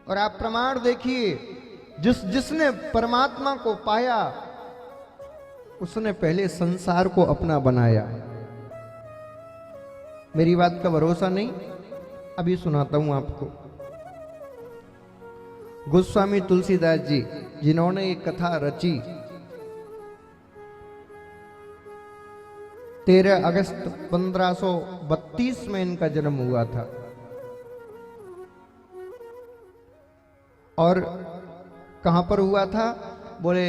और आप प्रमाण देखिए, जिसने परमात्मा को पाया उसने पहले संसार को अपना बनाया। मेरी बात का भरोसा नहीं? अभी सुनाता हूं आपको। गोस्वामी तुलसीदास जी जिन्होंने ये कथा रची, 13 अगस्त 1532 में इनका जन्म हुआ था। और कहां पर हुआ था? बोले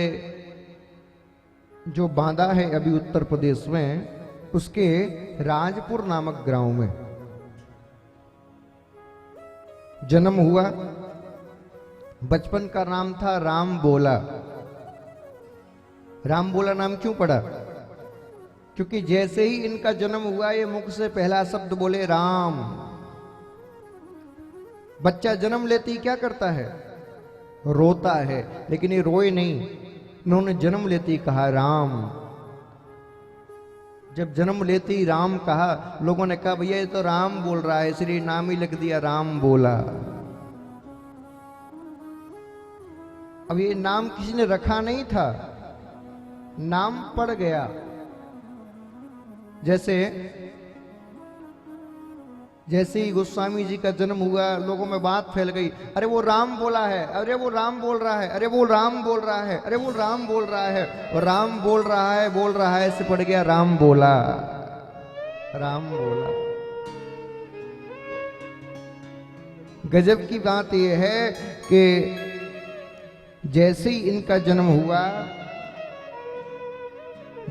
जो बांदा है अभी उत्तर प्रदेश में, उसके राजपुर नामक गांव में जन्म हुआ। बचपन का नाम था राम बोला। राम बोला नाम क्यों पड़ा? क्योंकि जैसे ही इनका जन्म हुआ ये मुख से पहला शब्द बोले राम। बच्चा जन्म लेते ही क्या करता है? रोता है, लेकिन ये रोए नहीं। इन्होंने जन्म लेते ही कहा राम। जब जन्म लेते ही राम कहा, लोगों ने कहा भैया ये तो राम बोल रहा है, इसलिए नाम ही लिख दिया राम बोला। अब ये नाम किसी ने रखा नहीं था, नाम पड़ गया। जैसे ही गोस्वामी जी का जन्म हुआ, लोगों में बात फैल गई, अरे वो राम बोला है, अरे वो राम बोल रहा है, अरे वो राम बोल रहा है, अरे वो राम बोल रहा है, और राम बोल रहा है से पड़ गया राम बोला। राम बोला। गजब की बात यह है कि जैसे ही इनका जन्म हुआ,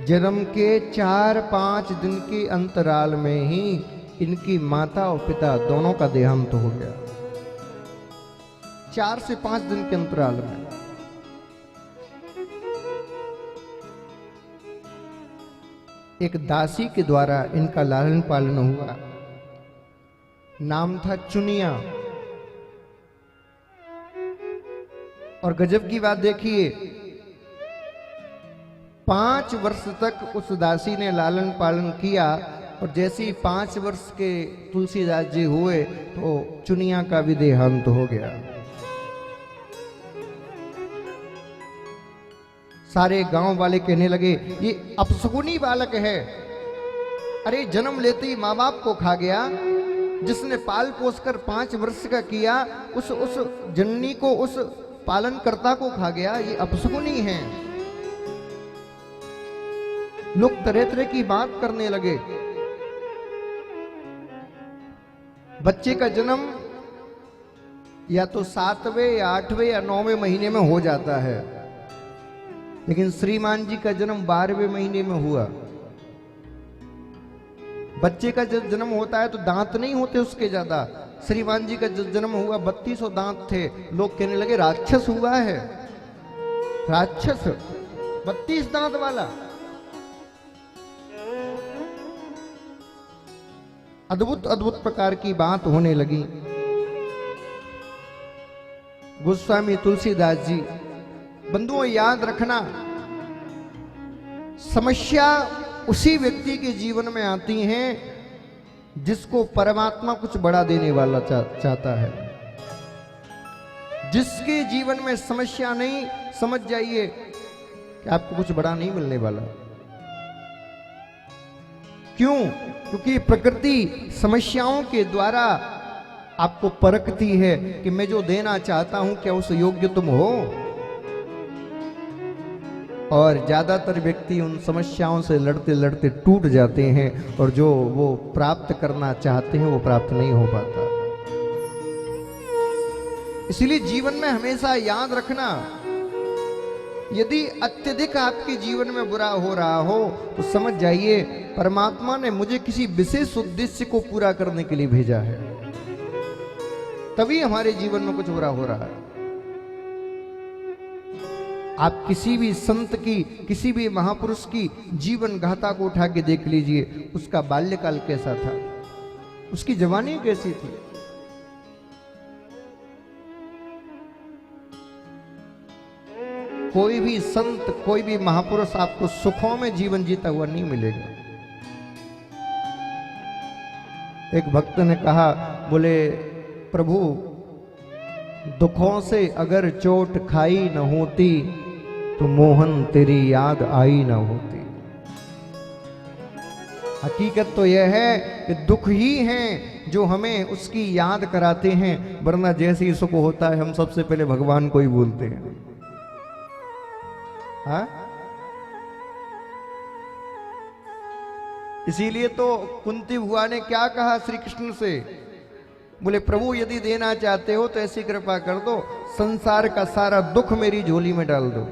जन्म के 4-5 दिन के अंतराल में ही इनकी माता और पिता दोनों का देहांत हो गया। 4 से 5 दिन के अंतराल में। एक दासी के द्वारा इनका लालन पालन हुआ। नाम था चुनिया। और गजब की बात देखिए, 5 वर्ष तक उस दासी ने लालन पालन किया, और जैसे ही 5 वर्ष के तुलसीदास जी हुए तो चुनिया का भी देहांत हो गया। सारे गांव वाले कहने लगे ये अपशकुनी बालक है। अरे जन्म लेते ही माँ बाप को खा गया, जिसने पाल पोस कर 5 वर्ष का किया, उस जननी को, उस पालनकर्ता को खा गया। ये अपशकुनी है। लोग तरह तरह की बात करने लगे। बच्चे का जन्म या तो 7वें या 8वें या 9वें महीने में हो जाता है, लेकिन श्रीमान जी का जन्म 12वें महीने में हुआ। बच्चे का जब जन्म होता है तो दांत नहीं होते उसके ज्यादा। श्रीमान जी का जब जन्म हुआ 3200 दांत थे। लोग कहने लगे राक्षस हुआ है, राक्षस 32 दांत वाला। अद्भुत अद्भुत प्रकार की बात होने लगी। गोस्वामी तुलसीदास जी, बंधुओं याद रखना, समस्या उसी व्यक्ति के जीवन में आती हैं जिसको परमात्मा कुछ बड़ा देने वाला चाहता है। जिसके जीवन में समस्या नहीं, समझ जाइए कि आपको कुछ बड़ा नहीं मिलने वाला। क्यों? क्योंकि प्रकृति समस्याओं के द्वारा आपको परखती है कि मैं जो देना चाहता हूं क्या उस योग्य तुम हो। और ज्यादातर व्यक्ति उन समस्याओं से लड़ते लड़ते टूट जाते हैं, और जो वो प्राप्त करना चाहते हैं वो प्राप्त नहीं हो पाता। इसलिए जीवन में हमेशा याद रखना, यदि अत्यधिक आपके जीवन में बुरा हो रहा हो तो समझ जाइए परमात्मा ने मुझे किसी विशेष उद्देश्य को पूरा करने के लिए भेजा है, तभी हमारे जीवन में कुछ बुरा हो रहा है। आप किसी भी संत की, किसी भी महापुरुष की जीवन गाथा को उठा के देख लीजिए, उसका बाल्यकाल कैसा था, उसकी जवानी कैसी थी। कोई भी संत, कोई भी महापुरुष आपको सुखों में जीवन जीता हुआ नहीं मिलेगा। एक भक्त ने कहा, बोले प्रभु दुखों से अगर चोट खाई न होती तो मोहन तेरी याद आई न होती। हकीकत तो यह है कि दुख ही हैं जो हमें उसकी याद कराते हैं, वरना जैसे ही सुख होता है हम सबसे पहले भगवान को ही भूलते हैं। हाँ? इसीलिए तो कुंती बुआ ने क्या कहा श्री कृष्ण से, बोले प्रभु यदि देना चाहते हो तो ऐसी कृपा कर दो, संसार का सारा दुख मेरी झोली में डाल दो।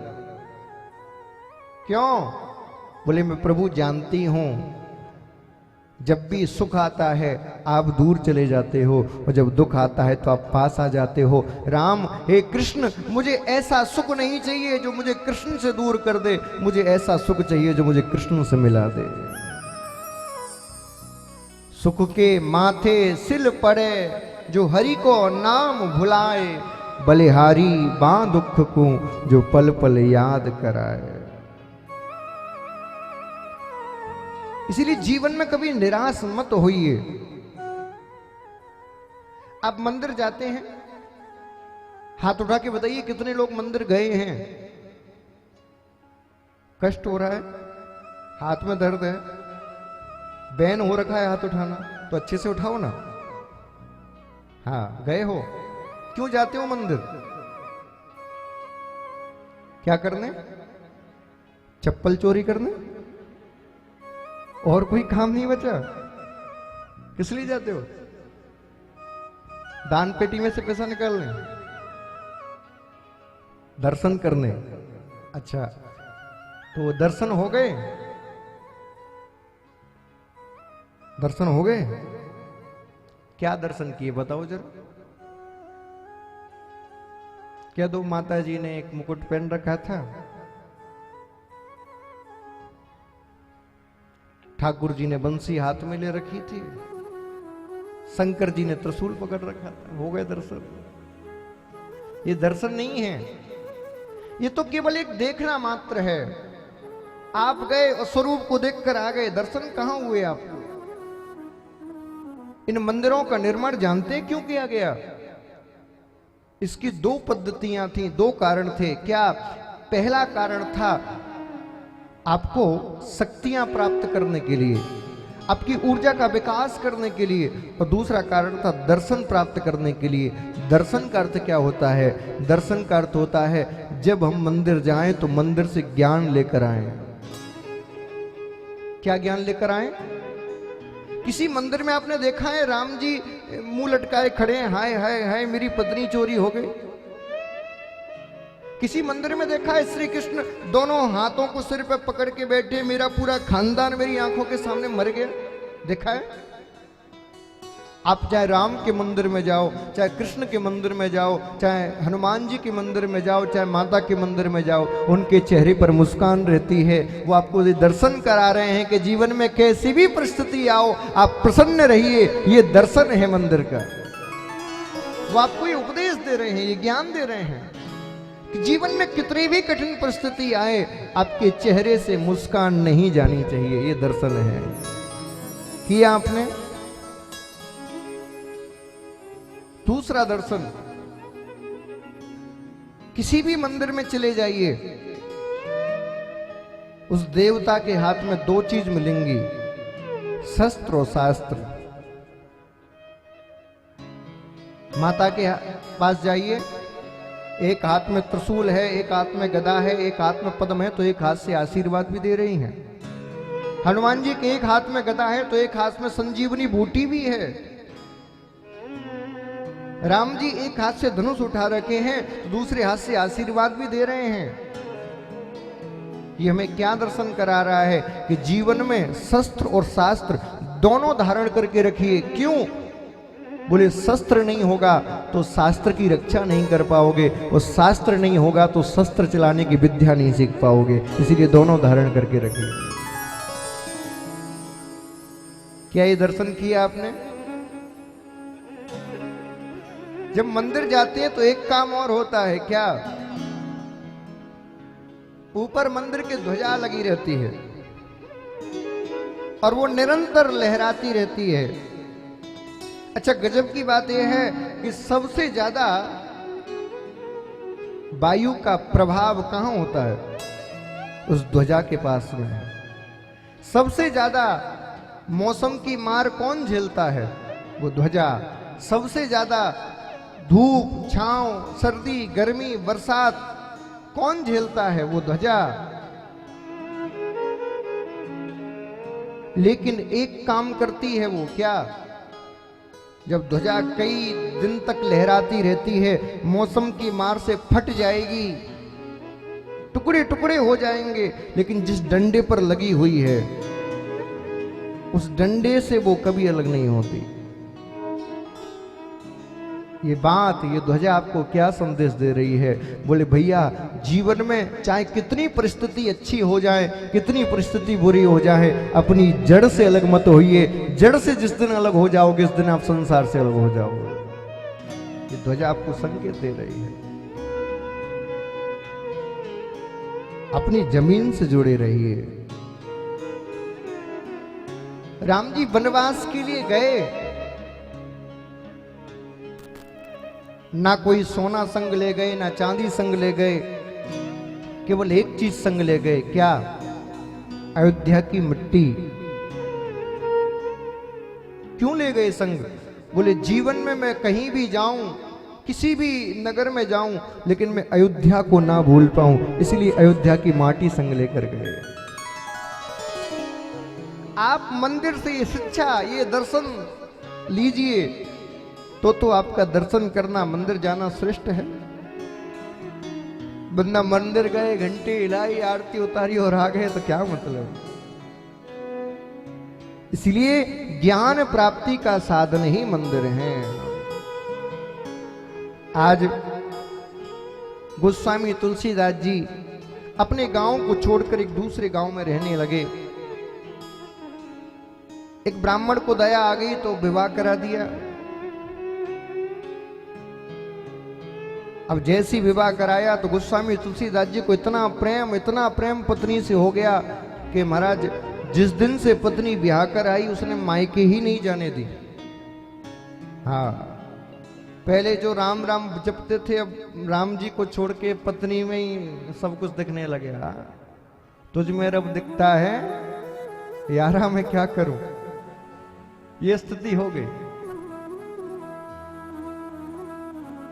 क्यों? बोले मैं प्रभु जानती हूं जब भी सुख आता है आप दूर चले जाते हो, और जब दुख आता है तो आप पास आ जाते हो। राम हे कृष्ण, मुझे ऐसा सुख नहीं चाहिए जो मुझे कृष्ण से दूर कर दे, मुझे ऐसा सुख चाहिए जो मुझे कृष्ण से मिला दे। सुख के माथे सिल पड़े जो हरि को नाम भुलाए, बलिहारी बां दुख को जो पल पल याद कराए। इसीलिए जीवन में कभी निराश मत होइए। आप मंदिर जाते हैं, हाथ उठा के बताइए कितने लोग मंदिर गए हैं। कष्ट हो रहा है, हाथ में दर्द है, बैन हो रखा है हाथ उठाना, तो अच्छे से उठाओ ना। हाँ, गए हो। क्यों जाते हो मंदिर? क्या करने? चप्पल चोरी करने? और कोई काम नहीं बचा? किस लिए जाते हो? दान पेटी में से पैसा निकालने, दर्शन करने। अच्छा, तो दर्शन हो गए? दर्शन हो गए? क्या दर्शन किए बताओ जरा। क्या दो माता जी ने एक मुकुट पहन रखा था, ठाकुर जी ने बंसी हाथ में ले रखी थी, शंकर जी ने त्रिशूल पकड़ रखा था, हो गए दर्शन? ये दर्शन नहीं है, ये तो केवल एक देखना मात्र है। आप गए और स्वरूप को देखकर आ गए, दर्शन कहां हुए आपको? इन मंदिरों का निर्माण जानते क्यों किया गया? इसकी दो पद्धतियां थी, दो कारण थे। क्या? पहला कारण था आपको शक्तियां प्राप्त करने के लिए, आपकी ऊर्जा का विकास करने के लिए, और दूसरा कारण था दर्शन प्राप्त करने के लिए। दर्शन का अर्थ क्या होता है? दर्शन का अर्थ होता है जब हम मंदिर जाएं तो मंदिर से ज्ञान लेकर आएं। क्या ज्ञान लेकर आएं? किसी मंदिर में आपने देखा है राम जी मुंह लटकाए खड़े हैं, हाय हाय हाय मेरी पत्नी चोरी हो गई? किसी मंदिर में देखा है श्री कृष्ण दोनों हाथों को सिर पे पकड़ के बैठे, मेरा पूरा खानदान मेरी आंखों के सामने मर गया? देखा है? आप चाहे राम के मंदिर में जाओ, चाहे कृष्ण के मंदिर में जाओ, चाहे हनुमान जी के मंदिर में जाओ, चाहे माता के मंदिर में जाओ, उनके चेहरे पर मुस्कान रहती है। वो आपको दर्शन करा रहे हैं कि जीवन में कैसी भी परिस्थिति आओ आप प्रसन्न रहिए। ये दर्शन है मंदिर का। वो आपको ये उपदेश दे रहे हैं, ये ज्ञान दे रहे हैं कि जीवन में कितनी भी कठिन परिस्थिति आए आपके चेहरे से मुस्कान नहीं जानी चाहिए। ये दर्शन है। किया आपने? दूसरा दर्शन, किसी भी मंदिर में चले जाइए, उस देवता के हाथ में दो चीज मिलेंगी, शस्त्र और शास्त्र। माता के पास जाइए, एक हाथ में त्रिशूल है, एक हाथ में गदा है, एक हाथ में पद्म है, तो एक हाथ से आशीर्वाद भी दे रही हैं। हनुमान जी के एक हाथ में गदा है तो एक हाथ में संजीवनी बूटी भी है। राम जी एक हाथ से धनुष उठा रखे हैं, दूसरे हाथ से आशीर्वाद भी दे रहे हैं। ये हमें क्या दर्शन करा रहा है कि जीवन में शस्त्र और शास्त्र दोनों धारण करके रखिए। क्यों? बोले शस्त्र नहीं होगा तो शास्त्र की रक्षा नहीं कर पाओगे, और शास्त्र नहीं होगा तो शस्त्र चलाने की विद्या नहीं सीख पाओगे। इसीलिए दोनों धारण करके रखिए। क्या ये दर्शन किया आपने? जब मंदिर जाते हैं तो एक काम और होता है। क्या? ऊपर मंदिर की ध्वजा लगी रहती है और वो निरंतर लहराती रहती है। अच्छा, गजब की बात यह है कि सबसे ज्यादा वायु का प्रभाव कहां होता है? उस ध्वजा के पास में है। सबसे ज्यादा मौसम की मार कौन झेलता है? वो ध्वजा। सबसे ज्यादा धूप, छांव, सर्दी, गर्मी, बरसात कौन झेलता है? वो ध्वजा। लेकिन एक काम करती है, वो क्या? जब ध्वजा कई दिन तक लहराती रहती है, मौसम की मार से फट जाएगी, टुकड़े टुकड़े हो जाएंगे, लेकिन जिस डंडे पर लगी हुई है उस डंडे से वो कभी अलग नहीं होती। ये बात, ये ध्वजा आपको क्या संदेश दे रही है? बोले भैया, जीवन में चाहे कितनी परिस्थिति अच्छी हो जाए, कितनी परिस्थिति बुरी हो जाए, अपनी जड़ से अलग मत होइए। जड़ से जिस दिन अलग हो जाओगे, उस दिन आप संसार से अलग हो जाओगे। ये ध्वजा आपको संकेत दे रही है। अपनी जमीन से जुड़े रहिए। राम जी वनवास के लिए गए, ना कोई सोना संग ले गए, ना चांदी संग ले गए, केवल एक चीज संग ले गए। क्या? अयोध्या की मिट्टी। क्यों ले गए संग? बोले जीवन में मैं कहीं भी जाऊं, किसी भी नगर में जाऊं, लेकिन मैं अयोध्या को ना भूल पाऊं, इसलिए अयोध्या की माटी संग लेकर गए। आप मंदिर से ये शिक्षा, ये दर्शन लीजिए, तो आपका दर्शन करना, मंदिर जाना श्रेष्ठ है। बंदा मंदिर गए, घंटे हिलाई, आरती उतारी और आ गए, तो क्या मतलब? इसलिए ज्ञान प्राप्ति का साधन ही मंदिर है। आज गोस्वामी तुलसीदास जी अपने गांव को छोड़कर एक दूसरे गांव में रहने लगे। एक ब्राह्मण को दया आ गई तो विवाह करा दिया। अब जैसी विवाह कराया तो गोस्वामी तुलसीदास जी को इतना प्रेम पत्नी से हो गया कि महाराज जिस दिन से पत्नी ब्याह कर आई, उसने मायके ही नहीं जाने दी। हाँ, पहले जो राम राम जपते थे, अब राम जी को छोड़ के पत्नी में ही सब कुछ दिखने लगे। तुझ में रब दिखता है यारा, मैं क्या करूं? ये स्थिति हो गई।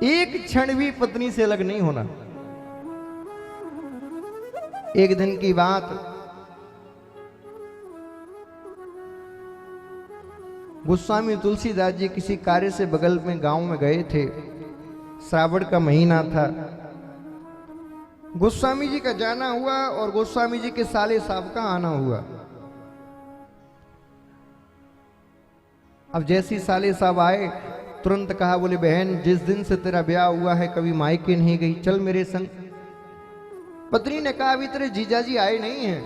एक क्षण भी पत्नी से अलग नहीं होना। एक दिन की बात, गोस्वामी तुलसीदास जी किसी कार्य से बगल में गांव में गए थे। श्रावण का महीना था। गोस्वामी जी का जाना हुआ और गोस्वामी जी के साले साहब का आना हुआ। अब जैसी साले साहब आए, तुरंत कहा, बोले बहन जिस दिन से तेरा ब्याह हुआ है कभी मायके नहीं गई, चल मेरे संग। पत्नी ने कहा, अभी तेरे जीजाजी आए नहीं हैं,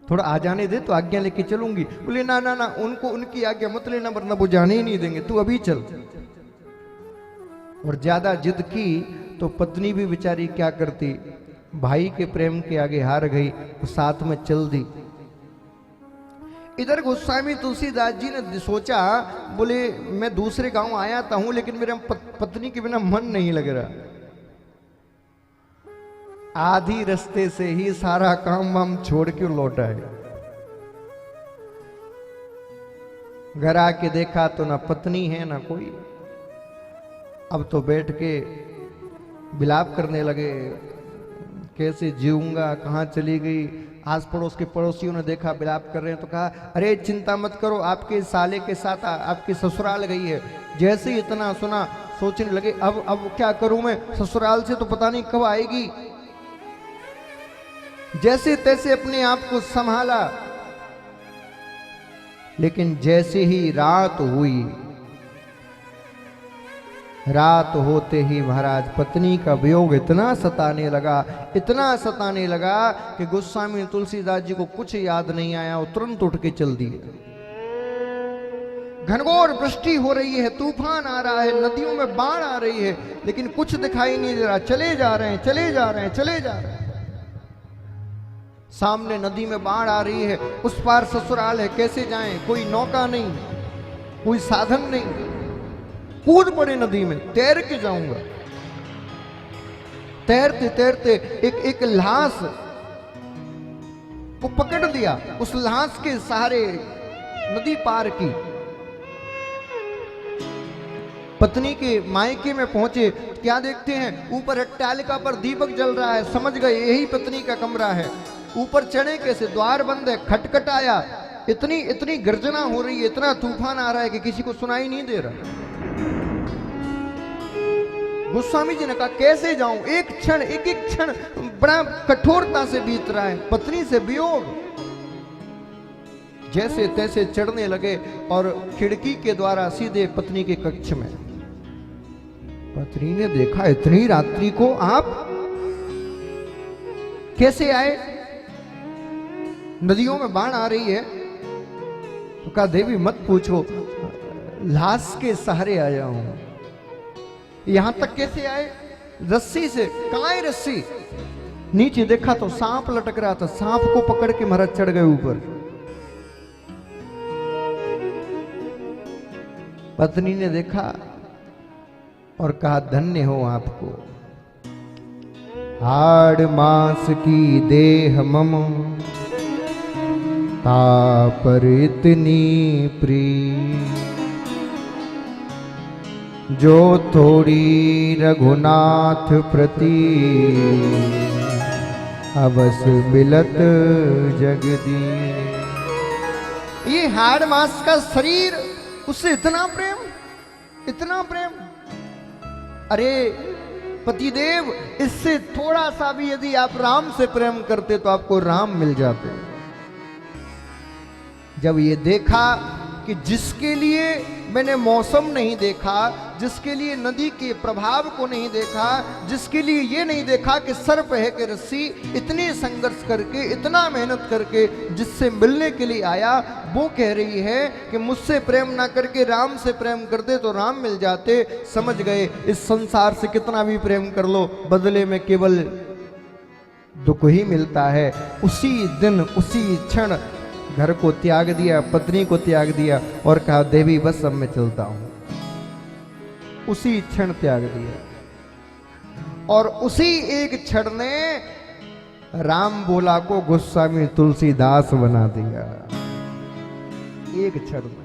थोड़ा आ जाने दे तो आज्ञा लेके चलूंगी। बोले ना ना ना, उनको उनकी आज्ञा मत लेना, वरना वो जाने ही नहीं देंगे, तू अभी चल। और ज्यादा जिद की तो पत्नी भी बेचारी क्या करती, भाई के प्रेम के आगे हार गई, तो साथ में चल दी। इधर गोस्वामी तुलसीदास जी ने सोचा, बोले मैं दूसरे गांव आया था हूं, लेकिन मेरे पत्नी के बिना मन नहीं लग रहा। आधी रास्ते से ही सारा काम वाम छोड़ के लौट आए। घर आके देखा तो ना पत्नी है ना कोई। अब तो बैठ के विलाप करने लगे, कैसे जीऊंगा, कहां चली गई। आस पड़ोस के पड़ोसियों ने देखा विलाप कर रहे हैं तो कहा, अरे चिंता मत करो, आपके साले के साथ आपकी ससुराल गई है। जैसे ही इतना सुना, सोचने लगे अब क्या करूं मैं, ससुराल से तो पता नहीं कब आएगी। जैसे तैसे अपने आप को संभाला, लेकिन जैसे ही रात हुई, रात होते ही महाराज पत्नी का वियोग इतना सताने लगा कि गोस्वामी तुलसीदास जी को कुछ याद नहीं आया, वो तुरंत उठ के चल दिए। घनघोर वृष्टि हो रही है, तूफान आ रहा है, नदियों में बाढ़ आ रही है, लेकिन कुछ दिखाई नहीं दे रहा। चले जा रहे हैं। सामने नदी में बाढ़ आ रही है, उस पार ससुराल है, कैसे जाएं? कोई नौका नहीं, कोई साधन नहीं। कूद पड़े नदी में, तैर के जाऊंगा। तैरते तैरते एक लाश को पकड़ लिया, उस लाश के सहारे नदी पार की। पत्नी के मायके में पहुंचे, क्या देखते हैं ऊपर अट्टालिका पर दीपक जल रहा है। समझ गए यही पत्नी का कमरा है। ऊपर चढ़े कैसे, द्वार बंद है, खटखटाया, इतनी गर्जना हो रही है, इतना तूफान आ रहा है कि किसी को सुनाई नहीं दे रहा। गोस्वामी जी ने कहा कैसे जाऊं, एक एक क्षण बड़ा कठोरता से बीत रहा है, पत्नी से वियोग। जैसे तैसे चढ़ने लगे और खिड़की के द्वारा सीधे पत्नी के कक्ष में। पत्नी ने देखा इतनी रात्रि को आप कैसे आए, नदियों में बाढ़ आ रही है। तो कहा देवी मत पूछो, लाश के सहारे आया हूं। यहां तक कैसे आए, रस्सी से। कहां है रस्सी, नीचे देखा तो सांप लटक रहा था, सांप को पकड़ के महाराज चढ़ गए ऊपर। पत्नी ने देखा और कहा धन्य हो आपको, हाड़ मांस की देह मम तापर इतनी प्रिय, जो थोड़ी रघुनाथ प्रति अवस मिलत जगदी। ये हाड़ मांस का शरीर, उससे इतना प्रेम, इतना प्रेम। अरे पतिदेव, इससे थोड़ा सा भी यदि आप राम से प्रेम करते तो आपको राम मिल जाते। जब ये देखा कि जिसके लिए मैंने मौसम नहीं देखा, जिसके लिए नदी के प्रभाव को नहीं देखा, जिसके लिए ये नहीं देखा कि सर्प है कि रस्सी, इतने संघर्ष करके, इतना मेहनत करके जिससे मिलने के लिए आया, वो कह रही है कि मुझसे प्रेम ना करके राम से प्रेम करते तो राम मिल जाते। समझ गए इस संसार से कितना भी प्रेम कर लो, बदले में केवल दुख ही मिलता है। उसी दिन उसी क्षण घर को त्याग दिया, पत्नी को त्याग दिया और कहा देवी बस अब मैं चलता हूं। उसी क्षण त्याग दिया और उसी एक क्षण ने राम बोला को गोस्वामी तुलसीदास बना दिया। एक क्षण में